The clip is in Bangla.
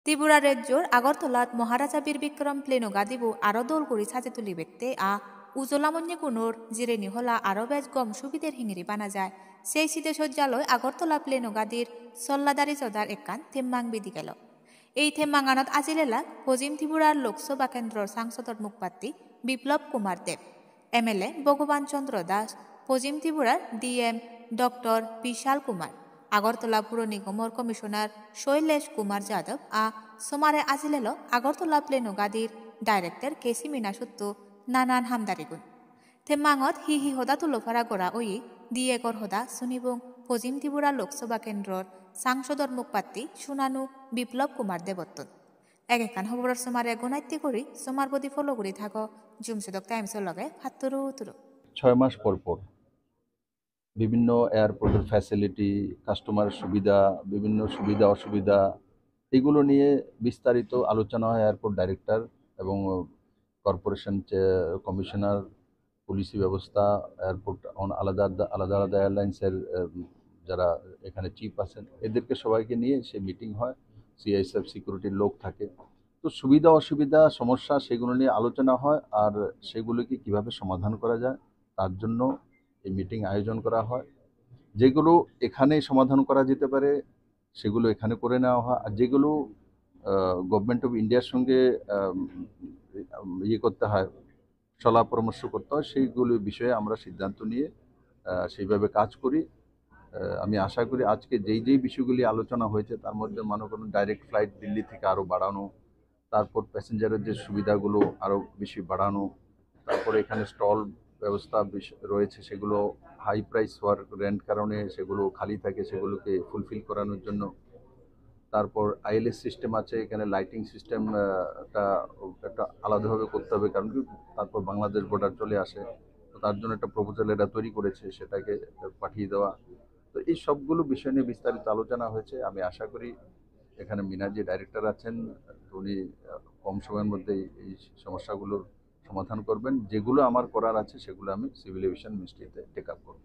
ত্রিপুরা রাজ্যর আগরতলাত মহারাজা বীর বিক্রম প্লেনো গাদিবু আরো দোল করি সাজে তুলি বেকতে উজলামন্যে কুনোর জিরেনি হলা আরো বেশ গম সুবিধের হিঙিরি বানা যায় সেই শীতে সজ্জালয় আগরতলা প্লেনো গাদির সল্লাদারি চদার একান থেম্মাং বিধি গেল এই থেম্মাঙানত আজিলেলা পশ্চিম ত্রিপুরার লোকসভা কেন্দ্রর সাংসদর মুখপাত্রী বিপ্লব কুমার দেব এমএলএ ভগবান চন্দ্র দাস পশ্চিম ত্রিপুরার ডিএম ডক্টর বিশাল কুমার আগরতলা পুর নিগমর কমিশনার শৈলেশ কুমার যাদব সোমারে আজিলেল আগরতলা প্লেনো গাদির ডাইরেক্টর কেসি মিনা সত্তু নানান হামদারিগুন থেম্মাঙত হি হদা তুলোফারা গড়া ওই দিয়েগর হদা সুনিবং পশ্চিম ত্রিপুরা লোকসভা কেন্দ্রর সাংসদর মুখপাত্রী সুনানু বিপ্লব কুমার দেবত্তন একেকান খবরের সোমারে গুণাইত্যে করি সোমার প্রতি ফলো করি থাক জুমসুদক টাইমসের লগে হাত্তরু তুরু 6 মাস পর পর বিভিন্ন এয়ারপোর্টের ফ্যাসিলিটি, কাস্টমার সুবিধা, বিভিন্ন সুবিধা অসুবিধা এগুলো নিয়ে বিস্তারিত আলোচনা হয় এয়ারপোর্ট ডাইরেক্টর এবং কর্পোরেশন কমিশনার, পুলিশি ব্যবস্থা, এয়ারপোর্ট আলাদা আলাদা আলাদা এয়ারলাইন্সের যারা এখানে চিফ আছেন এদেরকে সবাইকে নিয়ে সে মিটিং হয়। সিআইএসএফ সিকিউরিটির লোক থাকে, তো সুবিধা অসুবিধা সমস্যা সেগুলো নিয়ে আলোচনা হয় আর সেগুলোকে কিভাবে সমাধান করা যায় তার জন্য এই মিটিং আয়োজন করা হয়। যেগুলো এখানে সমাধান করা যেতে পারে সেগুলো এখানে করে নেওয়া হয়, আর যেগুলো গভর্নমেন্ট অফ ইন্ডিয়ার সঙ্গে করতে হয়, সলা পরামর্শ করতে হয়, সেইগুলো বিষয়ে আমরা সিদ্ধান্ত নিয়ে সেইভাবে কাজ করি। আমি আশা করি আজকে যেই বিষয়গুলি আলোচনা হয়েছে তার মধ্যে মনে করুন ডাইরেক্ট ফ্লাইট দিল্লি থেকে আরও বাড়ানো, তারপর প্যাসেঞ্জারের যে সুবিধাগুলো আরও বেশি বাড়ানো, তারপরে এখানে স্টল ব্যবস্থা রয়েছে সেগুলো হাই প্রাইস হওয়ার রেন্ট কারণে সেগুলো খালি থাকে, সেগুলোকে ফুলফিল করানোর জন্য। তারপর আইএলএস সিস্টেম আছে, এখানে লাইটিং সিস্টেমটা একটা আলাদাভাবে করতে হবে, কারণ কি তারপর বাংলাদেশ বর্ডার চলে আসে, তো তার জন্য একটা প্রপোজাল এটা তৈরি করেছে, সেটাকে পাঠিয়ে দেওয়া। তো এই সবগুলো বিষয় নিয়ে বিস্তারিত আলোচনা হয়েছে। আমি আশা করি এখানে মিনা যে ডাইরেক্টর আছেন উনি কম সময়ের মধ্যে এই সমস্যাগুলোর সমাধান করবেন। যেগুলো আমার করার আছে সেগুলো আমি সিভিল এভিয়েশন মিনিস্ট্রিতে টেক আপ করব।